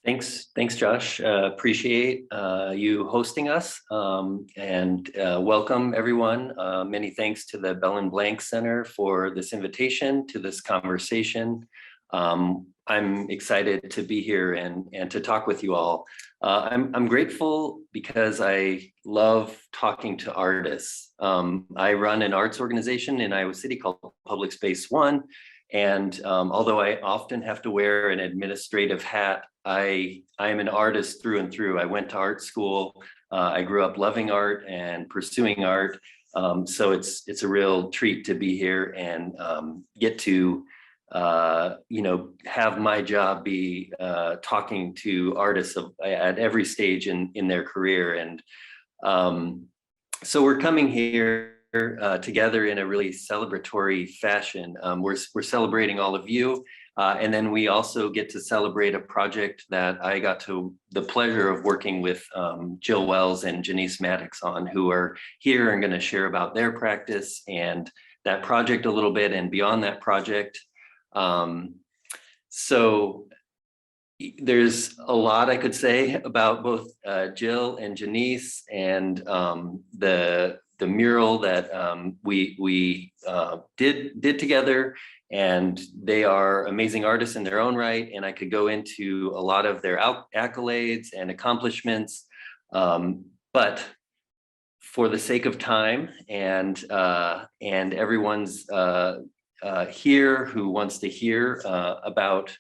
Thanks, Josh. Appreciate you hosting us, and welcome everyone. Many thanks to the Bell and Blank Center for this invitation to this conversation. I'm excited to be here and to talk with you all. I'm grateful because I love talking to artists. I run an arts organization in Iowa City called Public Space One. And although I often have to wear an administrative hat, I am an artist through and through. I went to art school. I grew up loving art and pursuing art. So it's a real treat to be here and get to have my job be talking to artists at every stage in their career. And so we're coming here together in a really celebratory fashion. We're celebrating all of you, and then we also get to celebrate a project that I got the pleasure of working with Jill Wells and Janiece Maddox on, who are here and going to share about their practice and that project a little bit and beyond that project. So there's a lot I could say about both Jill and Janiece and the mural that we did together, and they are amazing artists in their own right. And I could go into a lot of their accolades and accomplishments, but for the sake of time and everyone's here who wants to hear about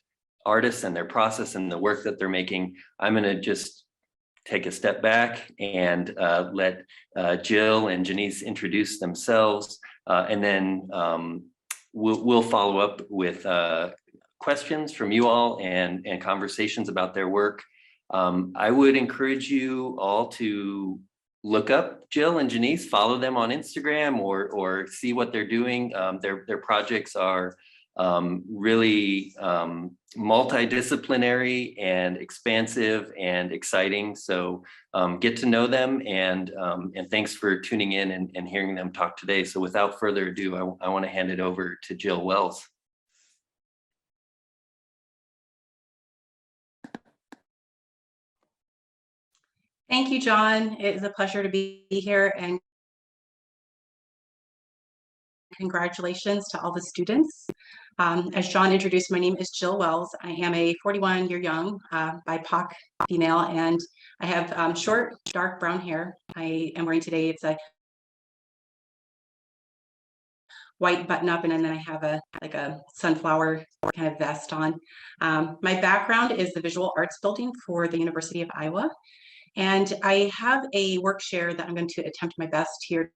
artists and their process and the work that they're making, I'm going to just take a step back and let Jill and Janiece introduce themselves, and then we'll follow up with questions from you all and conversations about their work. I would encourage you all to look up Jill and Janiece, follow them on Instagram or see what they're doing. Their projects are really multidisciplinary and expansive and exciting. So get to know them, and thanks for tuning in and hearing them talk today. So without further ado, I want to hand it over to Jill Wells. Thank you, John. It is a pleasure to be here, and congratulations to all the students. As John introduced, my name is Jill Wells. I am a 41-year young BIPOC female, and I have short, dark brown hair. I am wearing today, it's a white button up, and then I have a sunflower kind of vest on. My background is the visual arts building for the University of Iowa. And I have a work share that I'm going to attempt my best here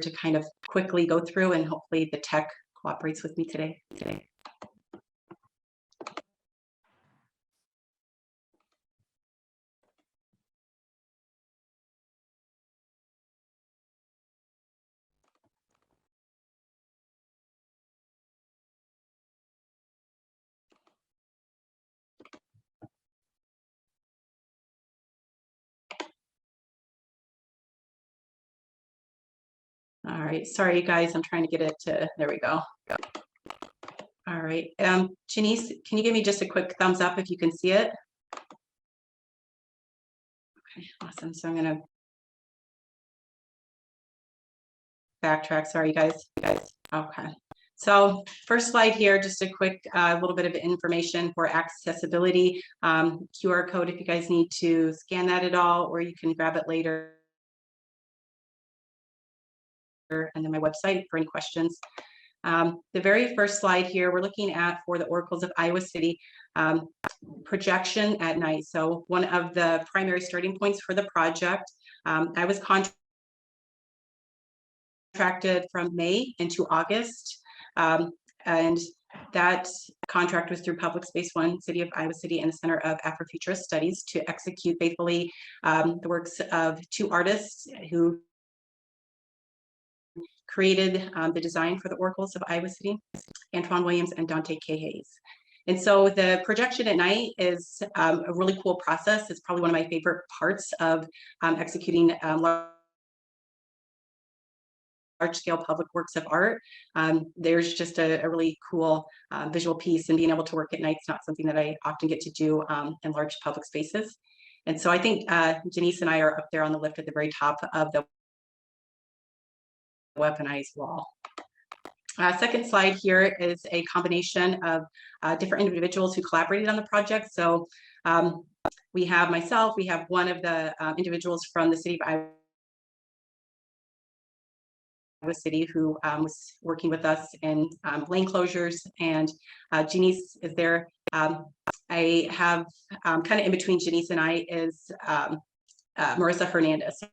to kind of quickly go through, and hopefully the tech cooperates with me today. All right, sorry guys, I'm trying to get it to, there we go. All right, Janiece, can you give me just a quick thumbs up if you can see it? Okay, awesome, so I'm gonna backtrack, sorry guys. Okay, so first slide here, just a quick little bit of information for accessibility. QR code if you guys need to scan that at all, or you can grab it later. And then my website for any questions. The very first slide here, we're looking at for the Oracles of Iowa City, projection at night. So one of the primary starting points for the project, I was contracted from May into August, and that contract was through Public Space One, City of Iowa City, and the Center of Afrofuturist Studies to execute faithfully the works of two artists who created the design for the Oracles of Iowa City, Antoine Williams and Dante K. Hayes. And so the projection at night is a really cool process. It's probably one of my favorite parts of executing large-scale public works of art. There's just a really cool visual piece, and being able to work at night is not something that I often get to do in large public spaces. And so I think Janiece and I are up there on the lift at the very top of the weaponized wall. Second slide here is a combination of different individuals who collaborated on the project. So we have myself, we have one of the individuals from the city of Iowa City who was working with us in lane closures, and Janiece is there. I have kind of in between Janiece and I is Marissa Hernandez.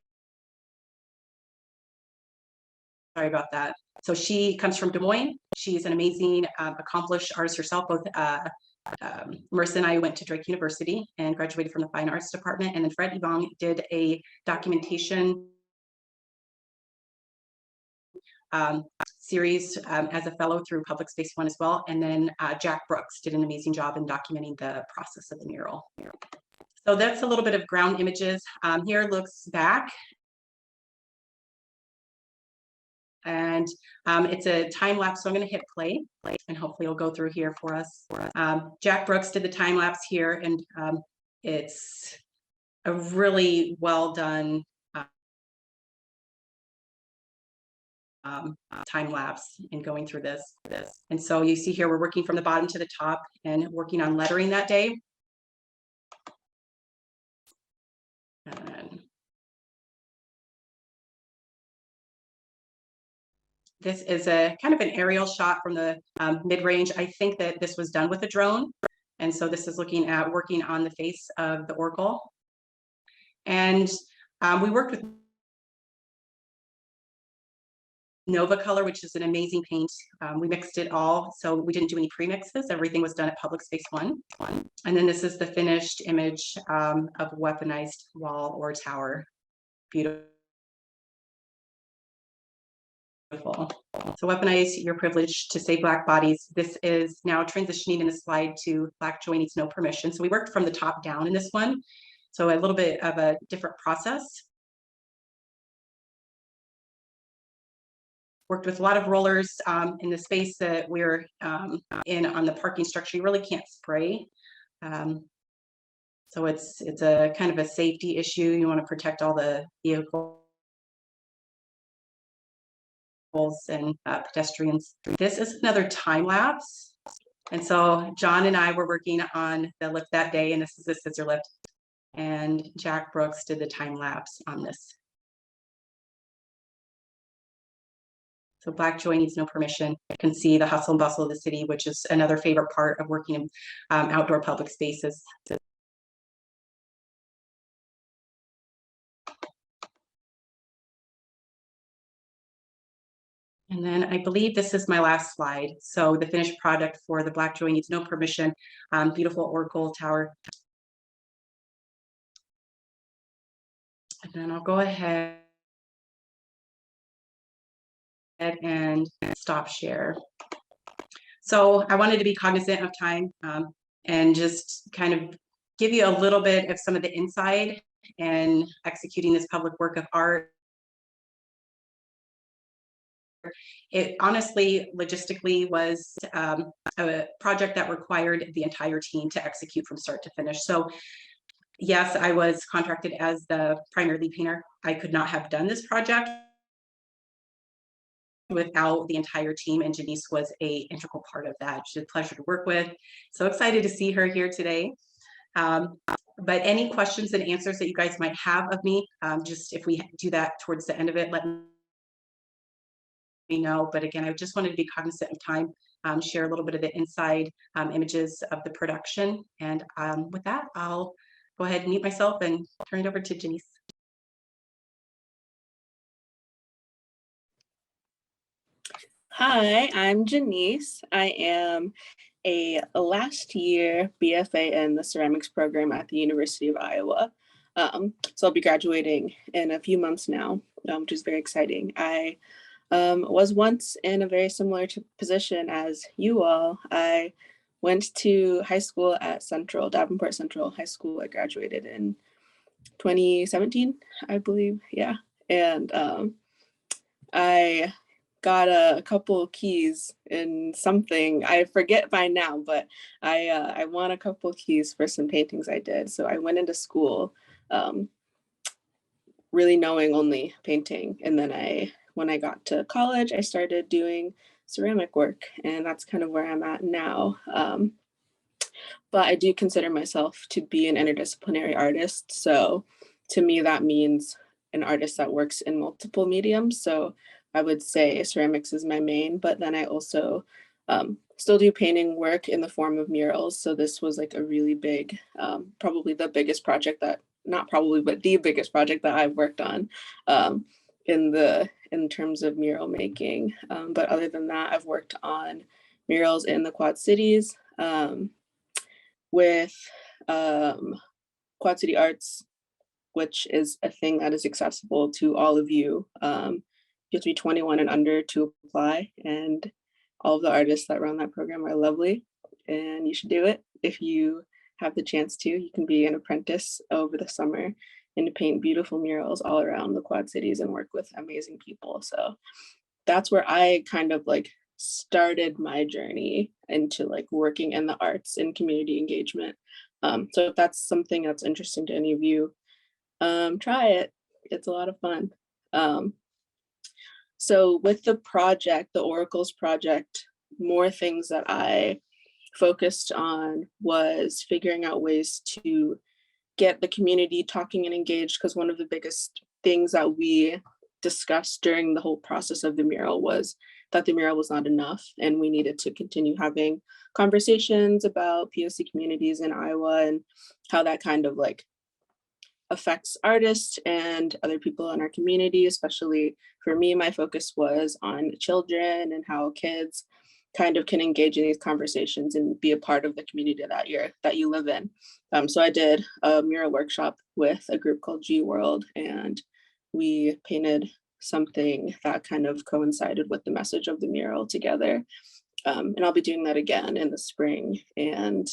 Sorry about that. So she comes from Des Moines. She's an amazing, accomplished artist herself. Both Marissa and I went to Drake University and graduated from the Fine Arts Department. And then Fred Yvong did a documentation series as a fellow through Public Space One as well. And then Jack Brooks did an amazing job in documenting the process of the mural. So that's a little bit of ground images. Here looks back. And it's a time lapse, so I'm going to hit play, and hopefully it'll go through here for us. Jack Brooks did the time lapse here, and it's a really well done time lapse in going through this. And so you see here we're working from the bottom to the top and working on lettering that day. And this is a kind of an aerial shot from the mid-range. I think that this was done with a drone. And so this is looking at working on the face of the Oracle. And we worked with Nova Color, which is an amazing paint. We mixed it all, so we didn't do any pre-mixes. Everything was done at Public Space One. And then this is the finished image of a weaponized wall or tower. Beautiful. So weaponize your privilege to save Black bodies. This is now transitioning in the slide to Black joy needs no permission. So we worked from the top down in this one. So a little bit of a different process. Worked with a lot of rollers in the space that we're in on the parking structure. You really can't spray. So it's a kind of a safety issue. You want to protect all the vehicles and pedestrians. This is another time lapse. And so John and I were working on the lift that day, and this is the scissor lift. And Jack Brooks did the time lapse on this. So Black joy needs no permission. You can see the hustle and bustle of the city, which is another favorite part of working in outdoor public spaces. And then I believe this is my last slide. So the finished product for the Black joy needs no permission, beautiful Oracle tower. And then I'll go ahead and stop share. So I wanted to be cognizant of time and just kind of give you a little bit of some of the inside and executing this public work of art. It honestly, logistically, was a project that required the entire team to execute from start to finish. So yes, I was contracted as the primary lead painter. I could not have done this project without the entire team, and Janiece was an integral part of that. She's a pleasure to work with. So excited to see her here today. But any questions and answers that you guys might have of me, just if we do that towards the end of it, let me know. But again, I just wanted to be cognizant of time, share a little bit of the inside images of the production. And with that, I'll go ahead and mute myself and turn it over to Janiece. Hi, I'm Janiece. I am a last year BFA in the ceramics program at the University of Iowa. So I'll be graduating in a few months now, which is very exciting. I was once in a very similar position as you all. I went to high school at Davenport Central High School. I graduated in 2017, I believe, yeah. And I got a couple of keys in something. I forget by now, but I won a couple of keys for some paintings I did. So I went into school really knowing only painting. And then when I got to college, I started doing ceramic work, and that's kind of where I'm at now. But I do consider myself to be an interdisciplinary artist. So to me, that means an artist that works in multiple mediums. So I would say ceramics is my main, but then I also still do painting work in the form of murals. So this was like a really big, probably the biggest project that, not probably, but the biggest project that I've worked on in terms of mural making. But other than that, I've worked on murals in the Quad Cities. With Quad City Arts, which is a thing that is accessible to all of you. You have to be 21 and under to apply, and all of the artists that run that program are lovely, and you should do it if you have the chance to. You can be an apprentice over the summer and paint beautiful murals all around the Quad Cities and work with amazing people. So that's where I kind of like started my journey into like working in the arts and community engagement. So if that's something that's interesting to any of you, try it. It's a lot of fun. So with the project, the Oracles project, more things that I focused on was figuring out ways to get the community talking and engaged, because one of the biggest things that we discussed during the whole process of the mural was that the mural was not enough, and we needed to continue having conversations about POC communities in Iowa and how that kind of like affects artists and other people in our community. Especially for me, my focus was on children and how kids kind of can engage in these conversations and be a part of the community that you live in. So I did a mural workshop with a group called G World, and we painted something that kind of coincided with the message of the mural together. And I'll be doing that again in the spring, and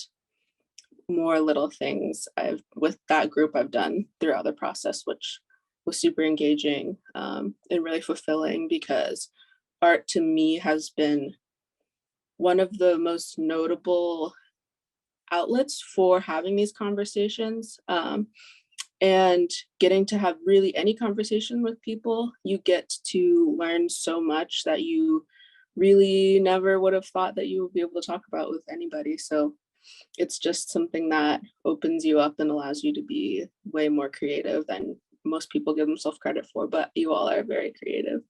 more little things with that group I've done throughout the process, which was super engaging and really fulfilling, because art to me has been one of the most notable outlets for having these conversations. And getting to have really any conversation with people, you get to learn so much that you really never would have thought that you would be able to talk about with anybody. So it's just something that opens you up and allows you to be way more creative than most people give themselves credit for, but you all are very creative,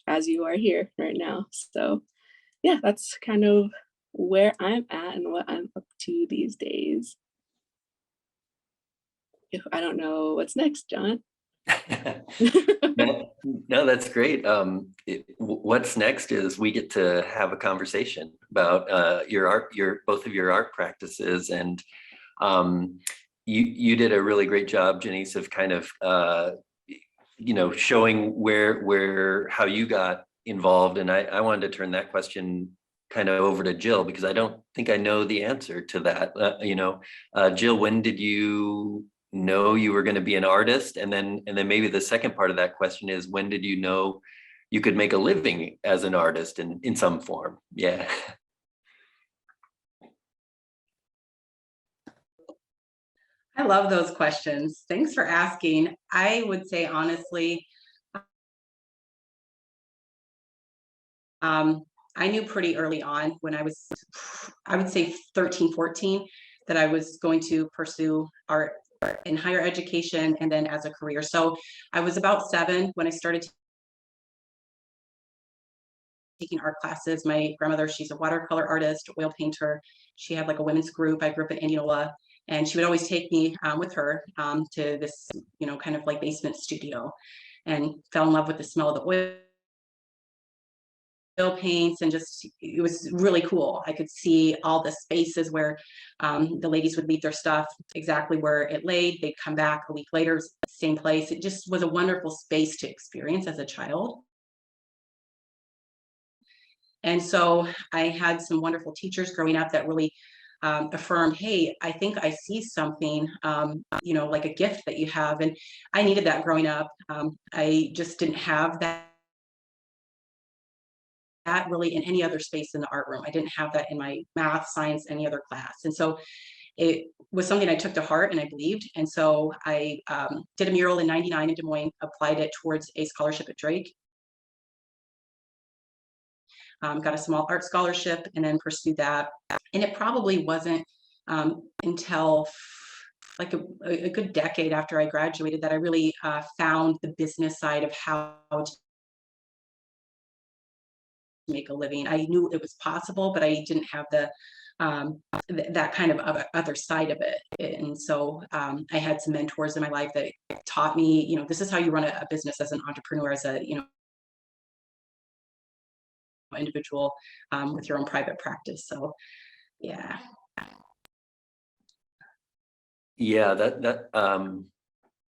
as you are here right now. So yeah, that's kind of where I'm at and what I'm up to these days. If I don't know what's next, John. No, that's great. What's next is we get to have a conversation about your art, both of your art practices, and you did a really great job, Janiece, of kind of showing how you got involved, and I wanted to turn that question kind of over to Jill, because I don't think I know the answer to that. Jill, when did you know you were going to be an artist? And then maybe the second part of that question is, when did you know you could make a living as an artist in some form? Yeah. I love those questions. Thanks for asking. I would say honestly, I knew pretty early on when I would say 13, 14, that I was going to pursue art in higher education and then as a career. So I was about 7 when I started taking art classes. My grandmother, she's a watercolor artist, oil painter. She had like a women's group. I grew up in Indianola, and she would always take me with her to this, kind of like basement studio, and fell in love with the smell of the oil paints, and just it was really cool. I could see all the spaces where the ladies would leave their stuff exactly where it laid. They'd come back a week later, same place. It just was a wonderful space to experience as a child. And so I had some wonderful teachers growing up that really affirmed, hey, I think I see something, like a gift that you have. And I needed that growing up. I just didn't have that that really in any other space in the art room. I didn't have that in my math, science, any other class. And so it was something I took to heart and I believed. And so I did a mural in '99 in Des Moines, applied it towards a scholarship at Drake. Got a small art scholarship and then pursued that. And it probably wasn't until like a good decade after I graduated that I really found the business side of how to make a living. I knew it was possible, but I didn't have the that kind of other side of it. And so I had some mentors in my life that taught me, you know, this is how you run a business as an entrepreneur, as a, you know, individual with your own private practice. So yeah. Yeah,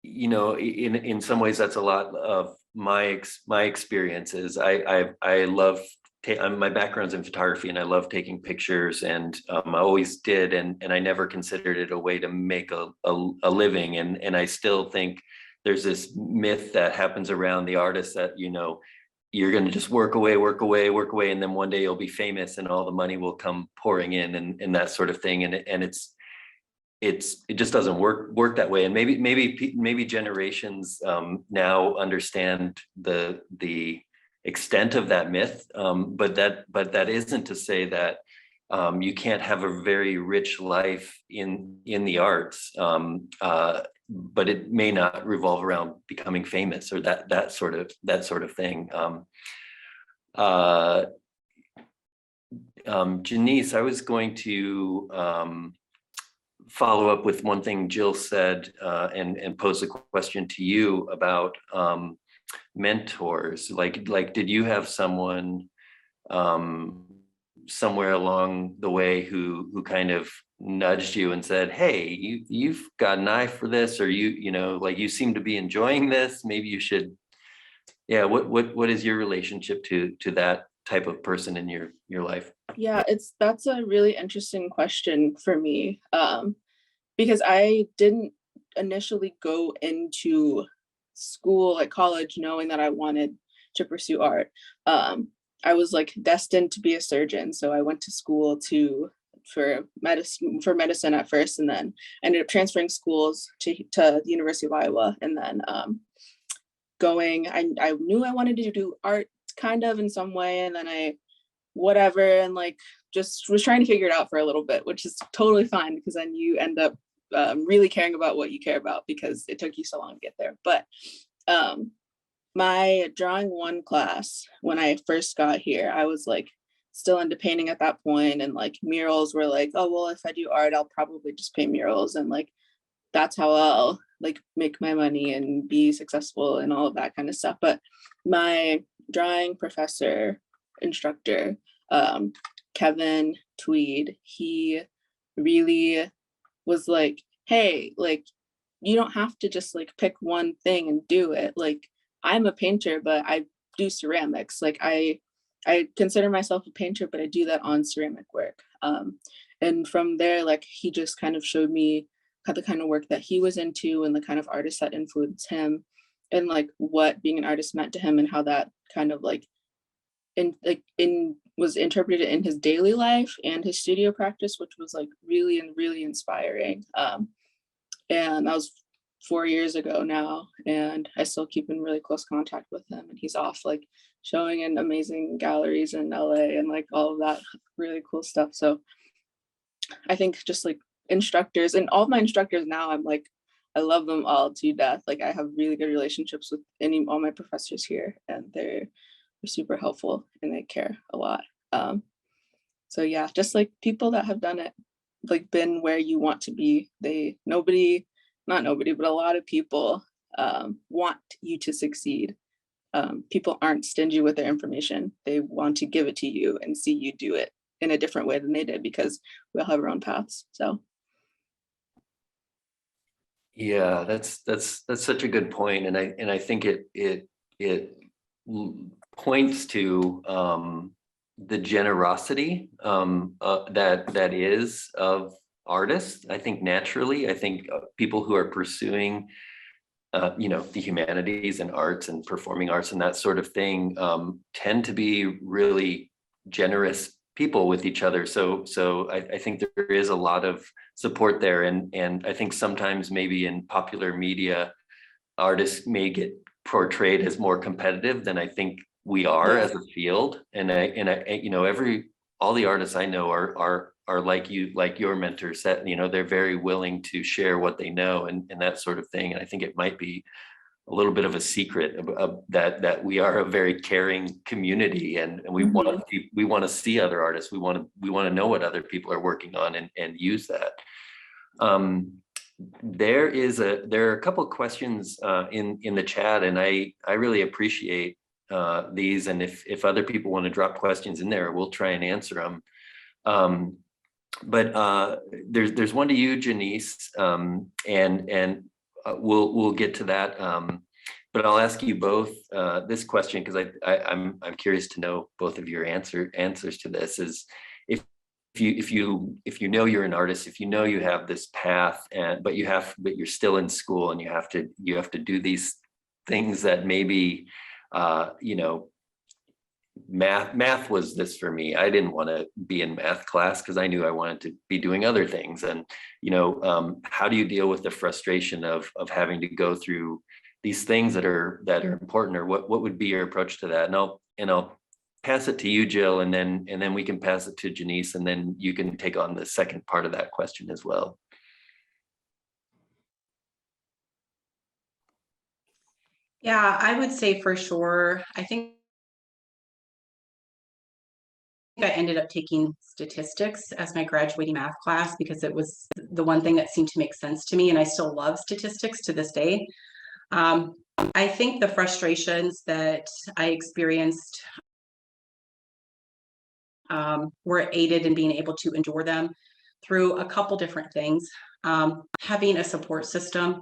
you know, in some ways that's a lot of my experiences. I love my background's in photography and I love taking pictures, and I always did, and I never considered it a way to make a living, and I still think there's this myth that happens around the artist that, you know, you're going to just work away, and then one day you'll be famous and all the money will come pouring in, and that sort of thing, and it just doesn't work that way. And maybe generations now understand the extent of that myth, but that isn't to say that you can't have a very rich life in the arts, but it may not revolve around becoming famous or that sort of thing. Janiece, I was going to follow up with one thing Jill said, and pose a question to you about mentors. Like, did you have someone somewhere along the way who kind of nudged you and said, hey, you've got an eye for this, or you know, like, you seem to be enjoying this, maybe you should. Yeah, what is your relationship to that type of person in your life? Yeah, that's a really interesting question for me, because I didn't initially go into school, like college, knowing that I wanted to pursue art. I was like destined to be a surgeon, so I went to school for medicine at first, and then ended up transferring schools to the University of Iowa, and then I knew I wanted to do art kind of in some way, and then and like just was trying to figure it out for a little bit, which is totally fine, because then you end up really caring about what you care about because it took you so long to get there. But my drawing one class, when I first got here, I was like still into painting at that point, and like murals were like, oh well, if I do art, I'll probably just paint murals, and like that's how I'll like make my money and be successful and all of that kind of stuff. But my drawing instructor, Kevin Tweed, he really was like, hey, like, you don't have to just like pick one thing and do it. Like, I'm a painter, but I do ceramics. Like I consider myself a painter, but I do that on ceramic work. And from there, like, he just kind of showed me the kind of work that he was into and the kind of artists that influenced him, and like what being an artist meant to him, and how that kind of like was interpreted in his daily life and his studio practice, which was like really inspiring. And that was 4 years ago now, and I still keep in really close contact with him, and he's off like showing in amazing galleries in LA and like all of that really cool stuff. So I think just like instructors, and all of my instructors now, I'm like, I love them all to death. Like, I have really good relationships with all my professors here, and they're super helpful and they care a lot. So yeah, just like people that have done it, like been where you want to be. Not nobody, but a lot of people want you to succeed. People aren't stingy with their information. They want to give it to you and see you do it in a different way than they did, because we all have our own paths. So Yeah, that's such a good point, and I think it points to the generosity that is of artists. I think naturally, I think people who are pursuing you know, the humanities and arts and performing arts and that sort of thing tend to be really generous people with each other. So I think there is a lot of support there. And I think sometimes maybe in popular media, artists may get portrayed as more competitive than I think we are as a field. And I you know, all the artists I know are like you, like your mentor said, you know, they're very willing to share what they know and that sort of thing. And I think it might be a little bit of a secret of that we are a very caring community, and we want to see other artists. We want to know what other people are working on and use that. There are a couple of questions in the chat, and I really appreciate these. And if other people want to drop questions in there, we'll try and answer them. But there's one to you, Janiece, and we'll get to that. But I'll ask you both this question, because I'm curious to know both of your answers to this. Is if you know you're an artist, if you know you have this path, but you're still in school and you have to do these things that maybe you know, math was this for me. I didn't want to be in math class because I knew I wanted to be doing other things. And you know, how do you deal with the frustration of having to go through these things that are important, or what would be your approach to that? And I'll pass it to you, Jill, and then we can pass it to Janiece, and then you can take on the second part of that question as well. Yeah, I would say for sure. I think I ended up taking statistics as my graduating math class because it was the one thing that seemed to make sense to me, and I still love statistics to this day. I think the frustrations that I experienced were aided in being able to endure them through a couple different things. Having a support system,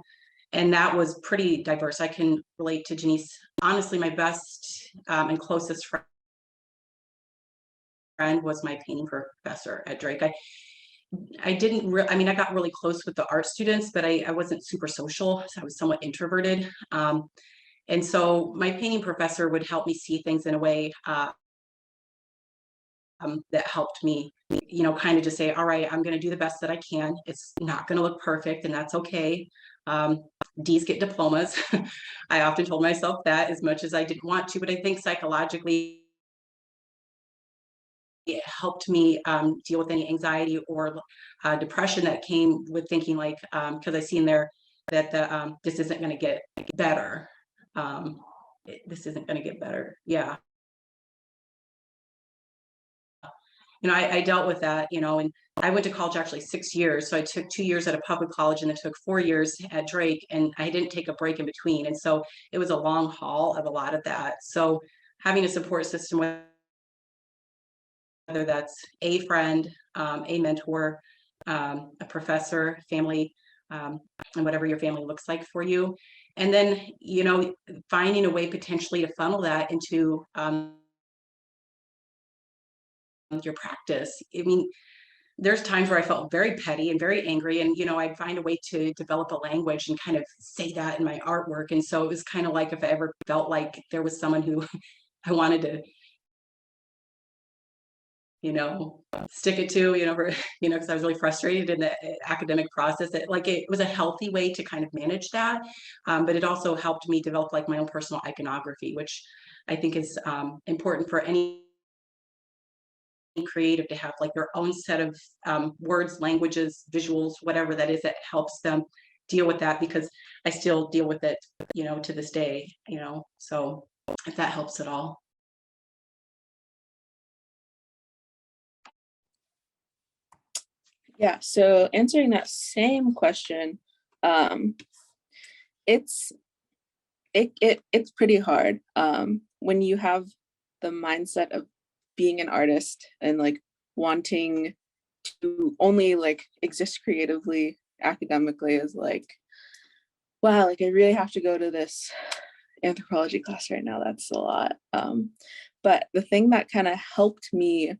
and that was pretty diverse. I can relate to Janiece. Honestly, my best and closest friend was my painting professor at Drake. I got really close with the art students, but I wasn't super social, so I was somewhat introverted. And so my painting professor would help me see things in a way that helped me, you know, kind of just say, all right, I'm going to do the best that I can. It's not going to look perfect, and that's okay. D's get diplomas. I often told myself that, as much as I didn't want to, but I think psychologically it helped me deal with any anxiety or depression that came with thinking, like, because I seen there that this isn't going to get better. This isn't going to get better. Yeah. You know, I dealt with that, you know, and I went to college actually 6 years. So I took 2 years at a public college and then took 4 years at Drake, and I didn't take a break in between. And so it was a long haul of a lot of that. So having a support system, whether that's a friend, a mentor, a professor, family, and whatever your family looks like for you. And then, you know, finding a way potentially to funnel that into your practice. I mean, there's times where I felt very petty and very angry, and you know, I'd find a way to develop a language and kind of say that in my artwork. And so it was kind of like, if I ever felt like there was someone who I wanted to, you know, stick it to, you know, because I was really frustrated in the academic process. It was a healthy way to kind of manage that, but it also helped me develop like my own personal iconography, which I think is important for any creative to have, like their own set of words, languages, visuals, whatever that is, that helps them deal with that, because I still deal with it, you know, to this day, you know, so if that helps at all. Yeah, so answering that same question, it's pretty hard when you have the mindset of being an artist and like wanting to only like exist creatively. Academically is like, wow, like I really have to go to this anthropology class right now. That's a lot. But the thing that kind of helped me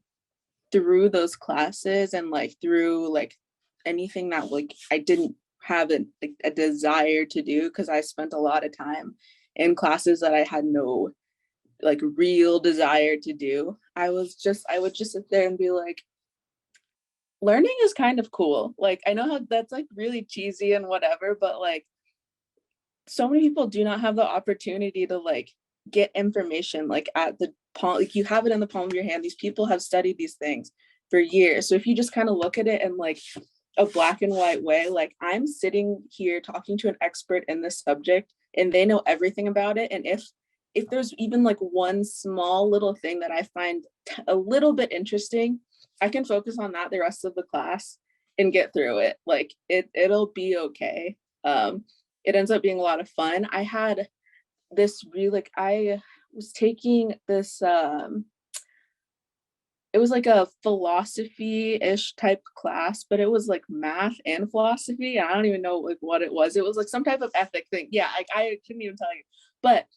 through those classes and like through like anything that like I didn't have a desire to do, because I spent a lot of time in classes that I had no like real desire to do, I would just sit there and be like, learning is kind of cool. Like, I know how that's like really cheesy and whatever, but like so many people do not have the opportunity to like get information like at the palm, like you have it in the palm of your hand. These people have studied these things for years. So if you just kind of look at it in like a black and white way, like I'm sitting here talking to an expert in this subject and they know everything about it. And if there's even like one small little thing that I find a little bit interesting, I can focus on that the rest of the class and get through it. Like it'll be okay. It ends up being a lot of fun. I had this really, like, I was taking this, it was like a philosophy-ish type class, but it was like math and philosophy. I don't even know like what it was. It was like some type of ethic thing. Yeah, I couldn't even tell you. But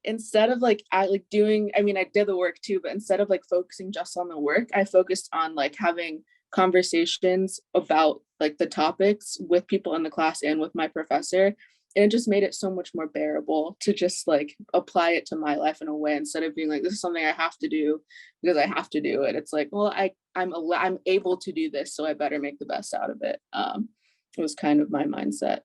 instead of like, I did the work too, but instead of like focusing just on the work, I focused on like having conversations about like the topics with people in the class and with my professor. And it just made it so much more bearable to just like apply it to my life in a way, instead of being like, this is something I have to do because I have to do it. It's like, well, I'm able to do this, so I better make the best out of it. It was kind of my mindset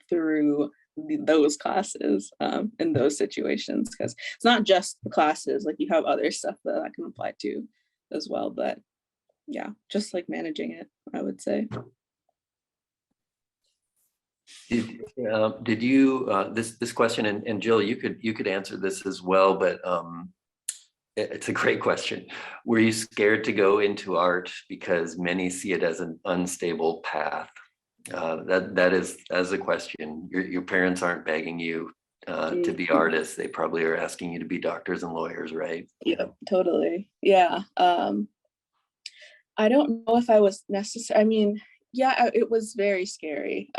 through those classes in those situations, because it's not just the classes, like you have other stuff that I can apply to as well. But yeah, just like managing it, I would say. Did you this question, and Jill, you could answer this as well, but it's a great question. Were you scared to go into art because many see it as an unstable path? That is as a question. Your parents aren't begging you to be artists. They probably are asking you to be doctors and lawyers, right? Yeah, totally. Yeah. I don't know if I was necessary. I mean, yeah, it was very scary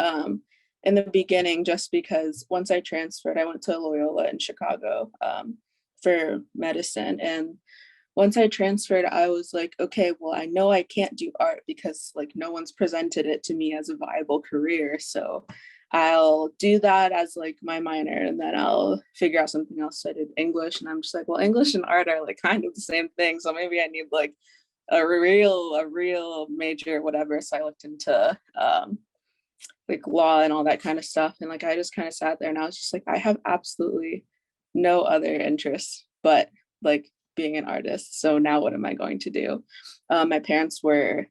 in the beginning, just because once I transferred, I went to Loyola in Chicago for medicine. And once I transferred, I was like, okay, well, I know I can't do art because like no one's presented it to me as a viable career. So I'll do that as like my minor, and then I'll figure out something else. So I did English, and I'm just like, well, English and art are like kind of the same thing. So maybe I need like a real major, whatever. So I looked into like law and all that kind of stuff. And like I just kind of sat there and I was just like, I have absolutely no other interests but like being an artist. So now what am I going to do? My parents were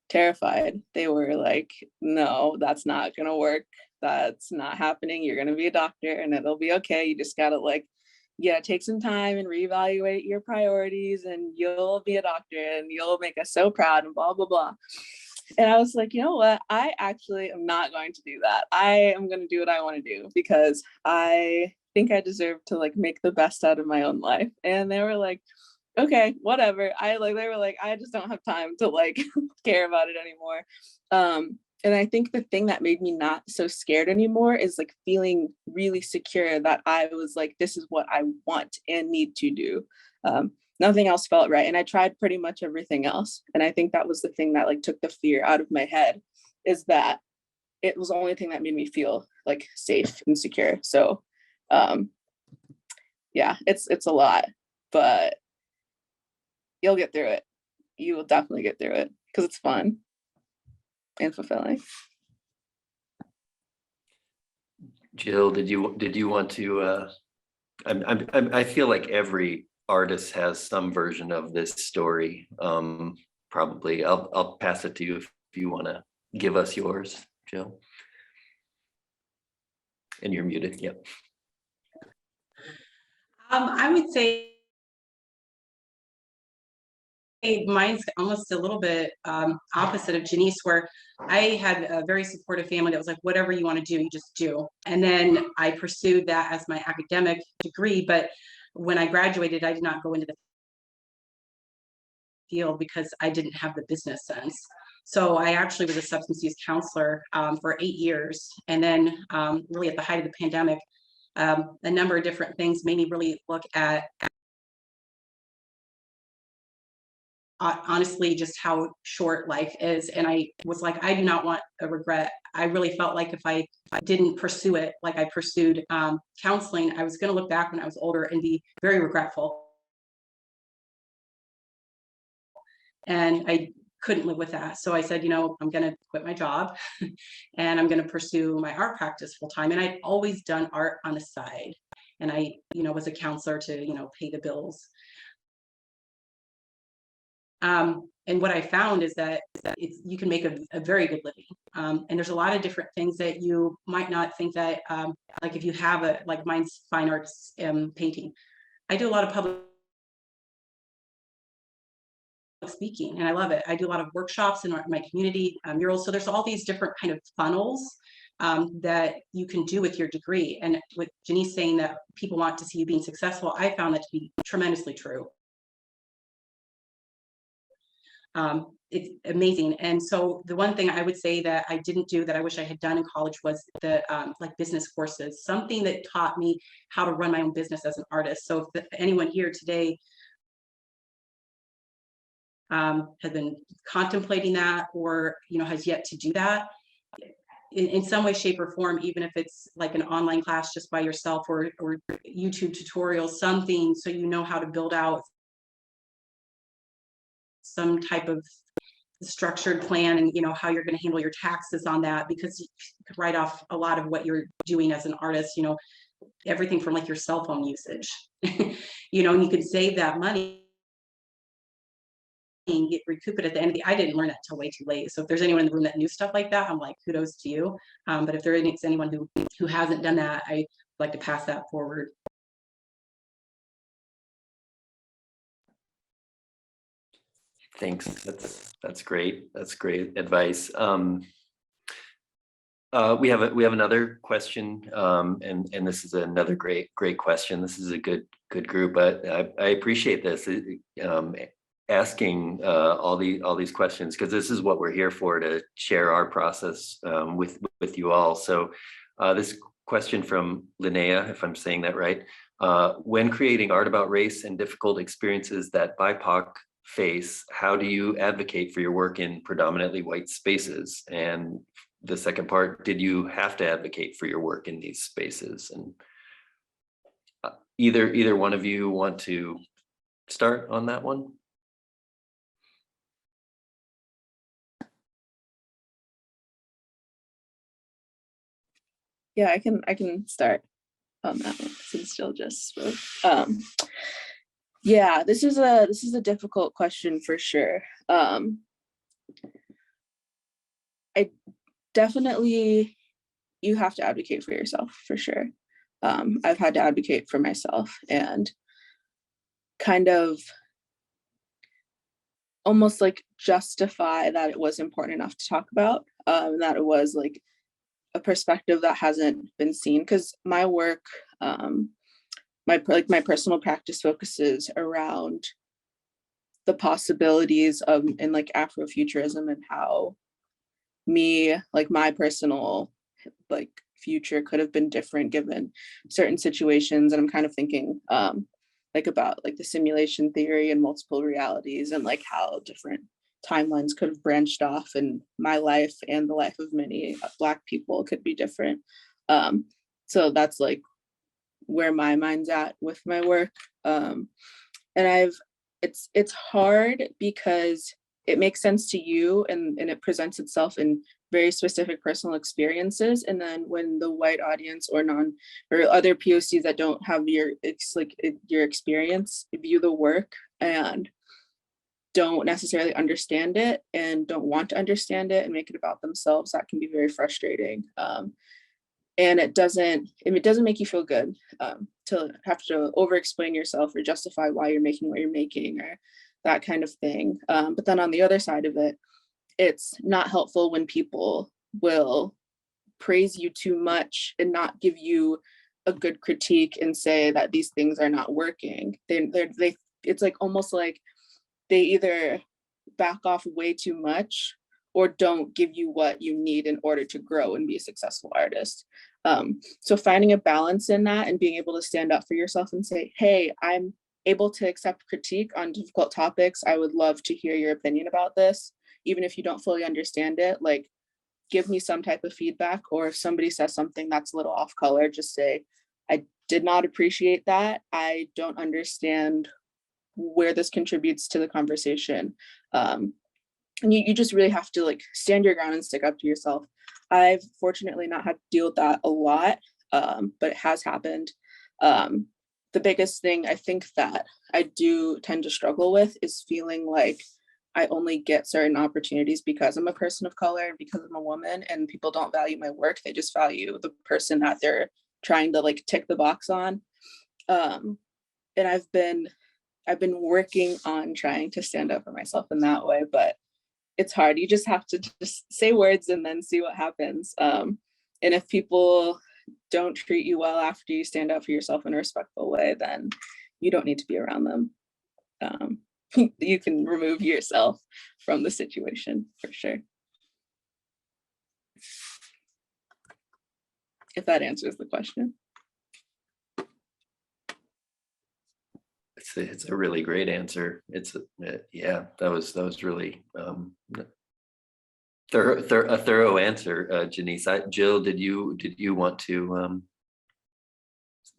terrified. They were like, no, that's not gonna work. That's not happening. You're gonna be a doctor and it'll be okay. You just gotta like, yeah, take some time and reevaluate your priorities and you'll be a doctor and you'll make us so proud and blah, blah, blah. And I was like, you know what? I actually am not going to do that. I am going to do what I want to do because I think I deserve to like make the best out of my own life. And they were like, okay, whatever. They were like, I just don't have time to like care about it anymore. And I think the thing that made me not so scared anymore is like feeling really secure that I was like, this is what I want and need to do. Nothing else felt right. And I tried pretty much everything else. And I think that was the thing that like took the fear out of my head, is that it was the only thing that made me feel like safe and secure. So yeah, it's a lot, but you'll get through it. You will definitely get through it because it's fun and fulfilling. Jill, did you want to? I feel like every artist has some version of this story. Probably, I'll pass it to you if you want to give us yours, Jill. And you're muted. Yep. I would say mine's almost a little bit opposite of Janiece, where I had a very supportive family that was like, whatever you want to do, you just do. And then I pursued that as my academic degree. But when I graduated, I did not go into the field because I didn't have the business sense. So I actually was a substance use counselor for 8 years. And then really at the height of the pandemic, a number of different things made me really look at honestly just how short life is. And I was like, I do not want a regret. I really felt like if I didn't pursue it like I pursued counseling, I was going to look back when I was older and be very regretful. And I couldn't live with that. So I said, I'm going to quit my job and I'm going to pursue my art practice full time. And I'd always done art on the side. And I, was a counselor to, pay the bills. And what I found is that you can make a very good living. And there's a lot of different things that you might not think that, like if you have like mine's fine arts painting. I do a lot of public speaking and I love it. I do a lot of workshops in my community, murals. So there's all these different kind of funnels that you can do with your degree. And with Janiece saying that people want to see you being successful, I found that to be tremendously true. It's amazing. And so the one thing I would say that I didn't do that I wish I had done in college was the like business courses, something that taught me how to run my own business as an artist. So if anyone here today has been contemplating that or, has yet to do that in some way, shape or form, even if it's like an online class just by yourself or YouTube tutorials, something so you know how to build out some type of structured plan and how you're going to handle your taxes on that, because you could write off a lot of what you're doing as an artist, everything from like your cell phone usage, and you could save that money and recoup it at the end of the. I didn't learn that till way too late. So if there's anyone in the room that knew stuff like that, I'm like, kudos to you. But if there is anyone who hasn't done that, I'd like to pass that forward. Thanks. That's great. That's great advice. We have another question, and this is another great question. This is a good group, but I appreciate this asking all these questions, because this is what we're here for, to share our process with you all. So this question from Linnea, if I'm saying that right, when creating art about race and difficult experiences that BIPOC face, how do you advocate for your work in predominantly white spaces? And the second part, did you have to advocate for your work in these spaces? And either one of you want to start on that one? Yeah, I can start on that one since Jill just spoke. Yeah, this is a difficult question for sure. I definitely, you have to advocate for yourself for sure. I've had to advocate for myself and kind of almost like justify that it was important enough to talk about, that it was like a perspective that hasn't been seen, because my work, my personal practice focuses around the possibilities of in like Afrofuturism and how my personal like future could have been different given certain situations. And I'm kind of thinking like about like the simulation theory and multiple realities and like how different timelines could have branched off, and my life and the life of many Black people could be different. So that's like where my mind's at with my work. And it's hard because it makes sense to you and it presents itself in very specific personal experiences. And then when the white audience or other POCs that don't have your experience view the work and don't necessarily understand it and don't want to understand it and make it about themselves, that can be very frustrating. And it doesn't make you feel good to have to over explain yourself or justify why you're making what you're making or that kind of thing. But then on the other side of it, it's not helpful when people will praise you too much and not give you a good critique and say that these things are not working. It's like almost like they either back off way too much or don't give you what you need in order to grow and be a successful artist. So finding a balance in that and being able to stand up for yourself and say, hey, I'm able to accept critique on difficult topics. I would love to hear your opinion about this. Even if you don't fully understand it, like give me some type of feedback. Or if somebody says something that's a little off color, just say, I did not appreciate that. I don't understand where this contributes to the conversation. And you just really have to like stand your ground and stick up to yourself. I've fortunately not had to deal with that a lot, but it has happened. The biggest thing I think that I do tend to struggle with is feeling like I only get certain opportunities because I'm a person of color and because I'm a woman, and people don't value my work. They just value the person that they're trying to like tick the box on. And I've been working on trying to stand up for myself in that way, but it's hard. You just have to just say words and then see what happens. And if people don't treat you well after you stand up for yourself in a respectful way, then you don't need to be around them. You can remove yourself from the situation for sure. If that answers the question. It's a really great answer. Yeah, that was really a thorough answer, Janiece. Jill, did you want to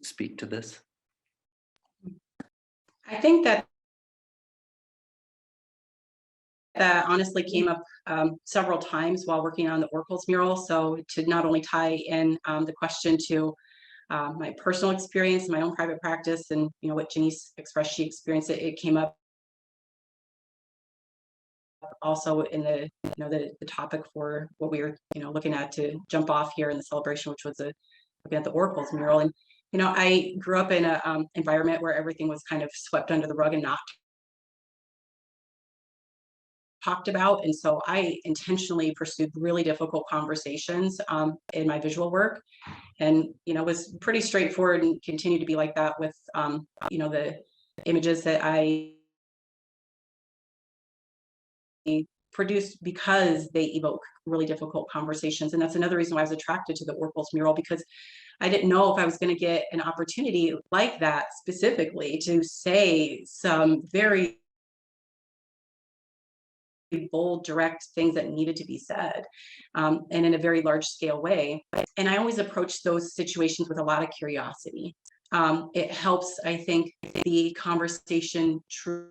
speak to this? I think that honestly came up several times while working on the Oracles mural. So to not only tie in the question to my personal experience, my own private practice, and what Janiece expressed, she experienced it. It came up also in the the topic for what we were looking at to jump off here in the celebration, which was looking at the Oracles mural. And I grew up in a environment where everything was kind of swept under the rug and not talked about. And so I intentionally pursued really difficult conversations in my visual work, and was pretty straightforward and continued to be like that with the images that I produced, because they evoke really difficult conversations. And that's another reason why I was attracted to the Oracles mural, because I didn't know if I was going to get an opportunity like that specifically to say some very bold, direct things that needed to be said, and in a very large scale way. And I always approach those situations with a lot of curiosity. It helps, I think, the conversation truly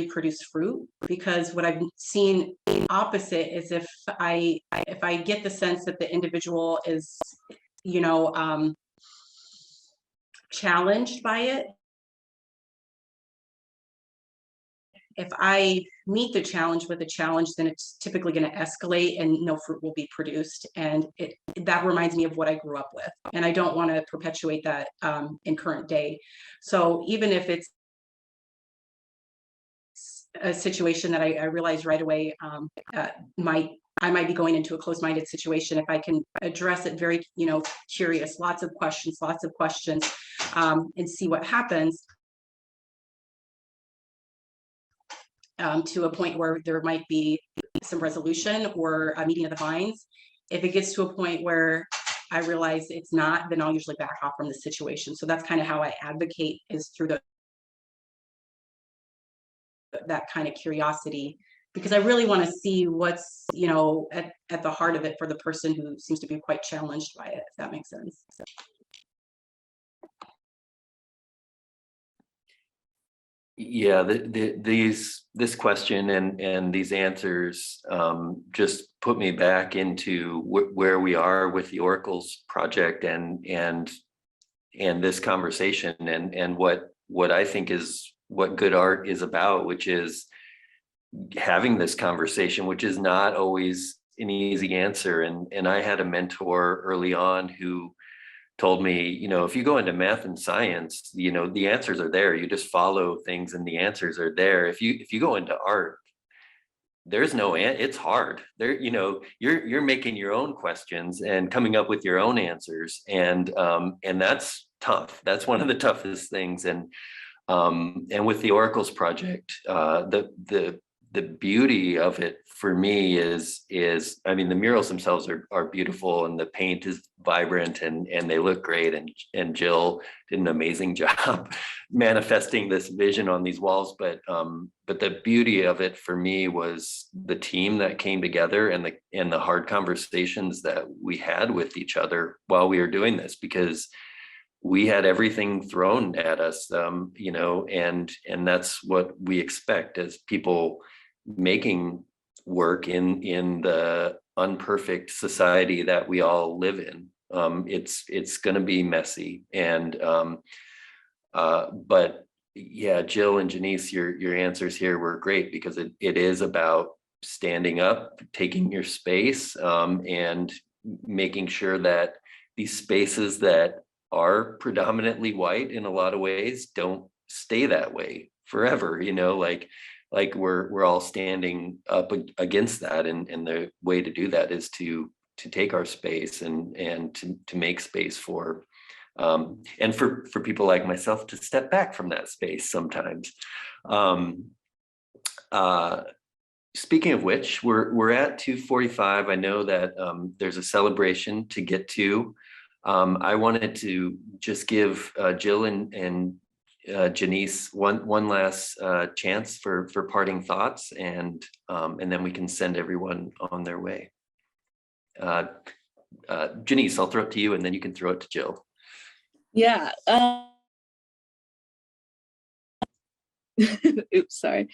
produce fruit, because what I've seen opposite is if I get the sense that the individual is challenged by it, if I meet the challenge with a challenge, then it's typically going to escalate and no fruit will be produced. And that reminds me of what I grew up with, and I don't want to perpetuate that in current day. So even if it's a situation that I realize right away I might be going into a closed-minded situation, if I can address it very curious, lots of questions, and see what happens, to a point where there might be some resolution or a meeting of the minds. If it gets to a point where I realize it's not, then I'll usually back off from the situation. So that's kind of how I advocate, is through that kind of curiosity, because I really want to see what's at the heart of it for the person who seems to be quite challenged by it, if that makes sense. Yeah, this question and these answers just put me back into where we are with the Oracles project and this conversation and what I think is what good art is about, which is having this conversation, which is not always an easy answer. And I had a mentor early on who told me, if you go into math and science, the answers are there. You just follow things and the answers are there. If you go into art, there's no, it's hard there. You're making your own questions and coming up with your own answers. And that's tough. That's one of the toughest things. And with the Oracles project, the beauty of it for me is I mean, the murals themselves are beautiful, and the paint is vibrant and they look great, and Jill did an amazing job manifesting this vision on these walls. But the beauty of it for me was the team that came together and the hard conversations that we had with each other while we were doing this, because we had everything thrown at us, you know, and that's what we expect as people making work in the unperfect society that we all live in. It's going to be messy, and but yeah, Jill and Janiece, your answers here were great, because it is about standing up, taking your space, and making sure that these spaces that are predominantly white in a lot of ways don't stay that way forever, you know, like we're all standing up against that, and the way to do that is to take our space and to make space for and for people like myself to step back from that space sometimes. Speaking of which, we're at 2:45. I know that there's a celebration to get to. I wanted to just give Jill and Janiece one last chance for parting thoughts, and then we can send everyone on their way. Janiece, I'll throw it to you, and then you can throw it to Jill. Yeah. Oops, sorry.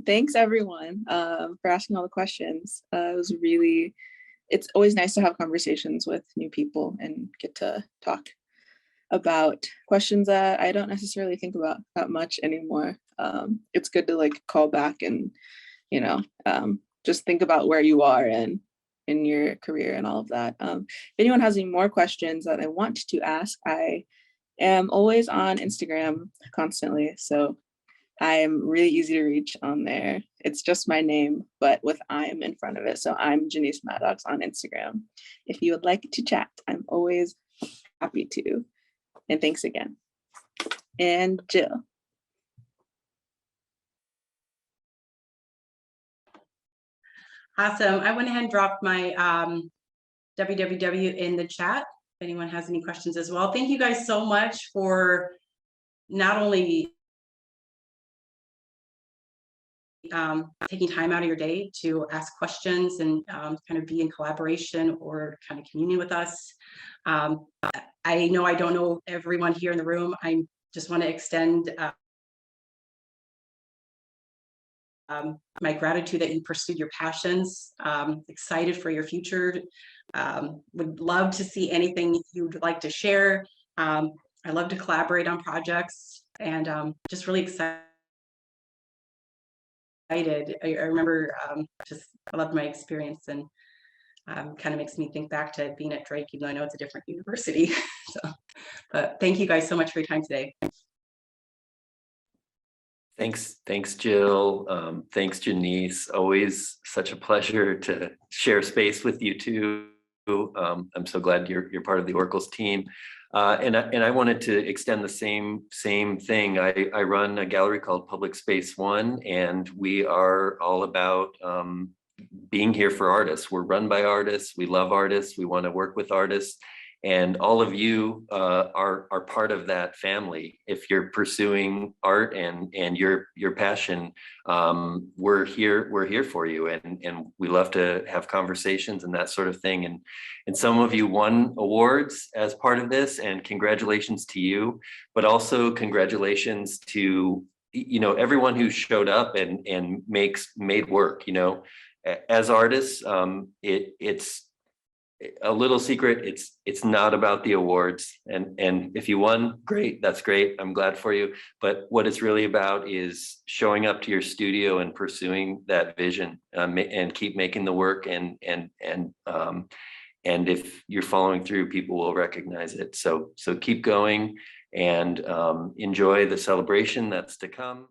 Thanks everyone for asking all the questions. It's always nice to have conversations with new people and get to talk about questions that I don't necessarily think about that much anymore. It's good to like call back and, you know, just think about where you are and in your career and all of that. If anyone has any more questions that I want to ask, I am always on Instagram constantly. So I'm really easy to reach on there. It's just my name, but with I'm in front of it. So I'm Janiece Maddox on Instagram. If you would like to chat, I'm always happy to. And thanks again. And Jill. Awesome. I went ahead and dropped my www in the chat. If anyone has any questions as well. Thank you guys so much for not only taking time out of your day to ask questions and kind of be in collaboration or kind of communion with us. I know I don't know everyone here in the room. I just want to extend my gratitude that you pursued your passions. Excited for your future. Would love to see anything you'd like to share. I love to collaborate on projects, and just really excited. I remember I loved my experience, and kind of makes me think back to being at Drake, even though I know it's a different university. So, but thank you guys so much for your time today. Thanks, Jill. Thanks, Janiece. Always such a pleasure to share space with you too. I'm so glad you're part of the Oracles team. And I wanted to extend the same thing. I run a gallery called Public Space One, and we are all about being here for artists. We're run by artists. We love artists. We want to work with artists. And all of you are part of that family. If you're pursuing art and your passion, we're here for you, and we love to have conversations and that sort of thing. And some of you won awards as part of this, and congratulations to you, but also congratulations to, you know, everyone who showed up and made work. You know, as artists, it's a little secret. It's not about the awards, and if you won, great, that's great, I'm glad for you. But what it's really about is showing up to your studio and pursuing that vision, and keep making the work, and if you're following through, people will recognize it. So keep going, and enjoy the celebration that's to come.